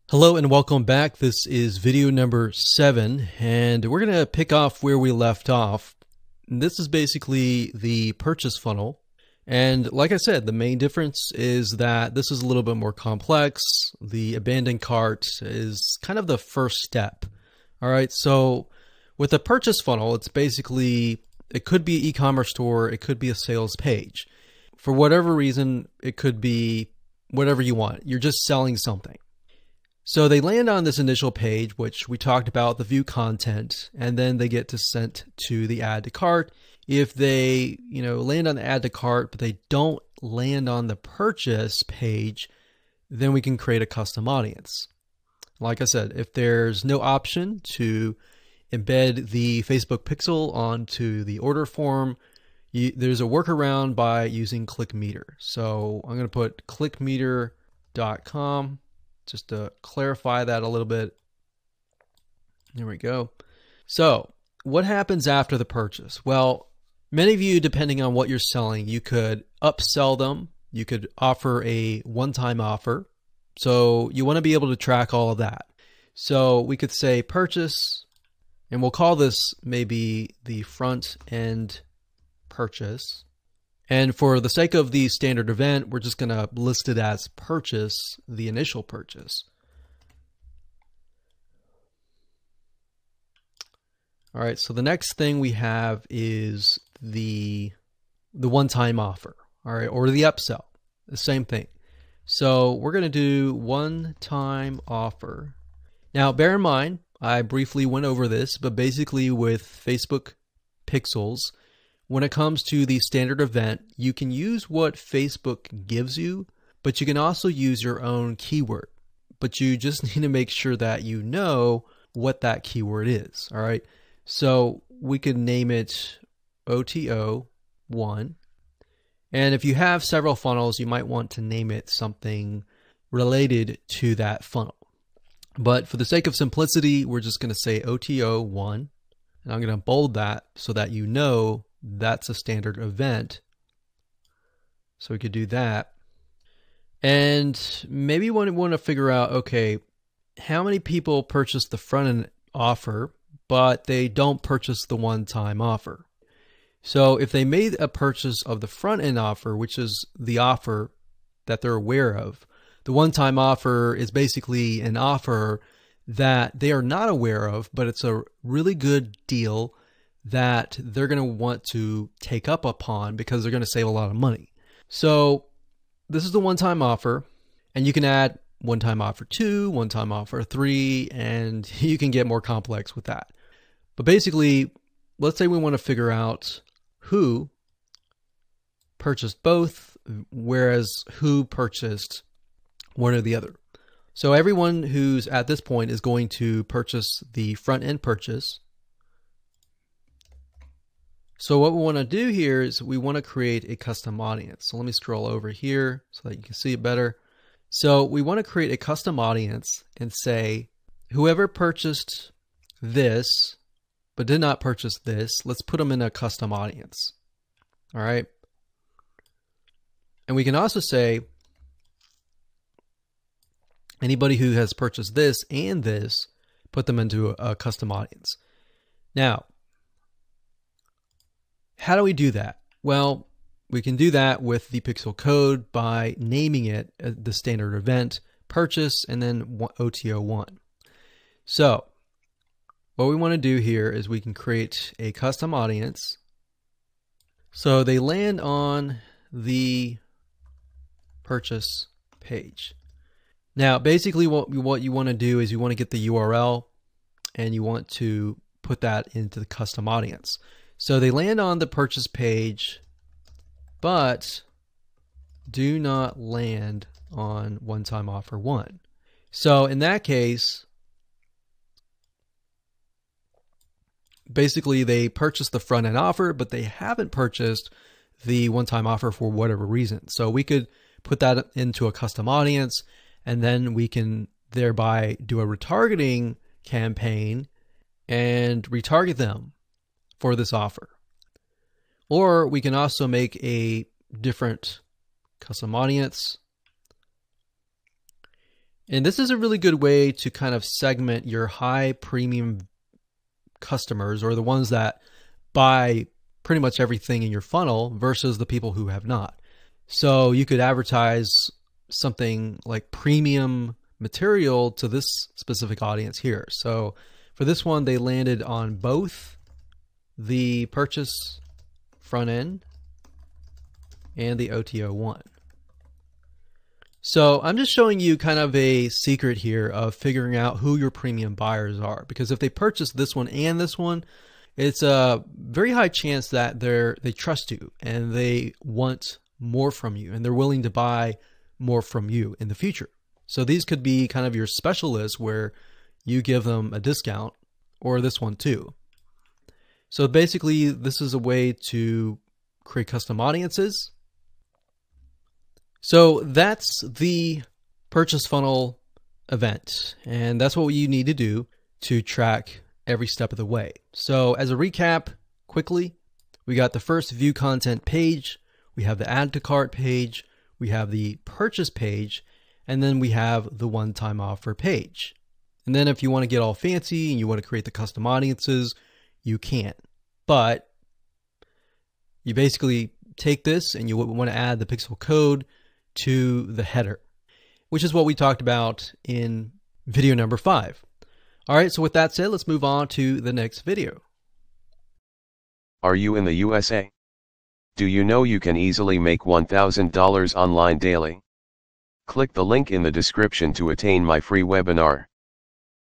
Hello and welcome back. This is video number 7 and we're going to pick off where we left off. This is basically the purchase funnel, and like I said, the main difference is that this is a little bit more complex. The abandoned cart is kind of the first step. Alright, so with a purchase funnel, it's basically, it could be an e-commerce store, it could be a sales page. For whatever reason, it could be whatever you want. You're just selling something. So they land on this initial page, which we talked about, the view content, and then they get sent to the add to cart. If they, land on the add to cart, but they don't land on the purchase page, then we can create a custom audience. Like I said, if there's no option to embed the Facebook pixel onto the order form, there's a workaround by using ClickMeter. So I'm going to put clickmeter.com. just to clarify that a little bit. There we go. So what happens after the purchase? Well, many of you, depending on what you're selling, you could upsell them. You could offer a one-time offer. So you want to be able to track all of that. So we could say purchase, and we'll call this maybe the front end purchase. And for the sake of the standard event, we're just going to list it as purchase, the initial purchase. All right, so the next thing we have is the one-time offer, all right, or the upsell, the same thing. So we're going to do one-time offer. Now, bear in mind, I briefly went over this, but basically with Facebook pixels, when it comes to the standard event, you can use what Facebook gives you, but you can also use your own keyword. But you just need to make sure that you know what that keyword is. All right. So we could name it OTO1. And if you have several funnels, you might want to name it something related to that funnel. But for the sake of simplicity, we're just going to say OTO1. And I'm going to bold that so that you know that's a standard event. So we could do that. And maybe you want to figure out, okay, how many people purchase the front end offer, but they don't purchase the one-time offer. So if they made a purchase of the front end offer, which is the offer that they're aware of, the one-time offer is basically an offer that they are not aware of, but it's a really good deal that they're going to want to take up upon because they're going to save a lot of money. So this is the one-time offer, and you can add one-time offer 2, one-time offer 3, and you can get more complex with that. But basically, let's say we want to figure out who purchased both, whereas who purchased one or the other. So everyone who's at this point is going to purchase the front-end purchase. So what we want to do here is we want to create a custom audience. So let me scroll over here so that you can see it better. So we want to create a custom audience and say, whoever purchased this, but did not purchase this, let's put them in a custom audience. All right. And we can also say, anybody who has purchased this and this, put them into a custom audience. Now, how do we do that? Well, we can do that with the pixel code by naming it the standard event purchase and then OTO1. So what we want to do here is we can create a custom audience. So they land on the purchase page. Now, basically what you want to do is you want to get the URL and you want to put that into the custom audience. So they land on the purchase page, but do not land on one-time offer 1. So in that case, basically they purchased the front end offer, but they haven't purchased the one-time offer for whatever reason. So we could put that into a custom audience, and then we can thereby do a retargeting campaign and retarget them for this offer. Or we can also make a different custom audience And this is a really good way to kind of segment your high premium customers, or the ones that buy pretty much everything in your funnel, versus the people who have not. So you could advertise something like premium material to this specific audience here. So for this one, they landed on both the purchase front end and the OTO one. So I'm just showing you kind of a secret here of figuring out who your premium buyers are, because if they purchase this one and this one, it's a very high chance that they trust you and they want more from you and they're willing to buy more from you in the future. So these could be kind of your specialists where you give them a discount, or this one too. So basically, this is a way to create custom audiences. So that's the purchase funnel event, and that's what you need to do to track every step of the way. So as a recap, quickly, we got the first view content page, we have the add to cart page, we have the purchase page, and then we have the one-time offer page. And then if you want to get all fancy and you want to create the custom audiences, you can. But you basically take this and you want to add the pixel code to the header, which is what we talked about in video number 5. All right, so with that said, let's move on to the next video. Are you in the USA? Do you know you can easily make $1,000 online daily? Click the link in the description to attain my free webinar.